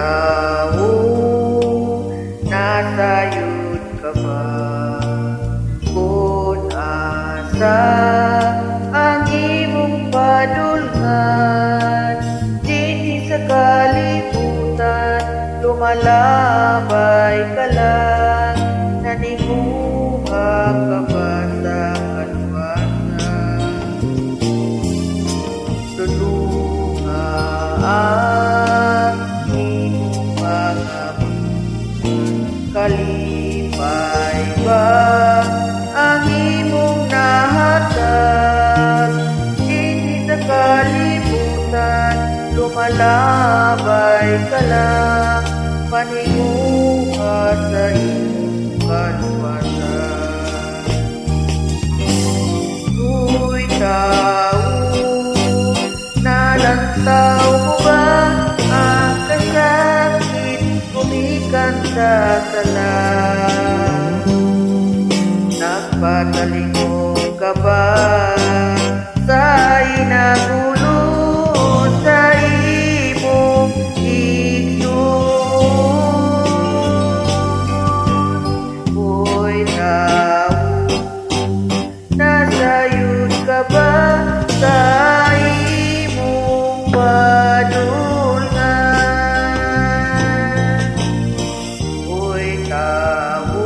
tao, nasayod ka ba? Kung asa ang imong padulngan, dinhi sa kalibutan, lumalabay ka lang, nanimuha ka ba sa kalwasan? Tulunga ang imong mga kalipay ba ang imong nahatag? Dinhi sa kalibutan, lumalabay ka lang, panimuha sa imong kalwasan. Uy tao, nalantaw mo ba ang kasakit, gumikan sa sala? Nagpatalingon ka ba sa inagulo sa imong igsoon? Uy tao, nasayod ka ba sa imong padulngan? Uy tao,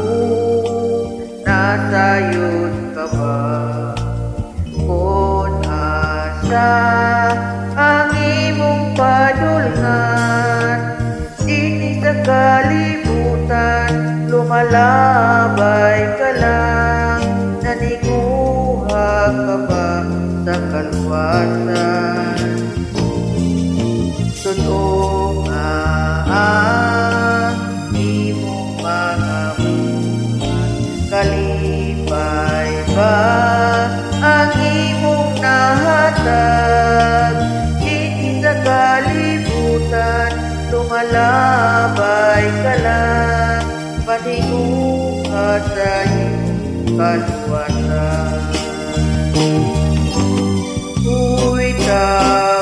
nasayod ka ba? Kung asa ang imong padulngan, dinhi sa kalibutan, lumalabay ka lang, naniguha ka ba sa kalwasan? Totoo nga ang imong mga kalipay ba ang imong nahatag? Dinhi sa kalibutan, lumalabay ka lang, paninguha sa iyong kalwasan. Uy tao,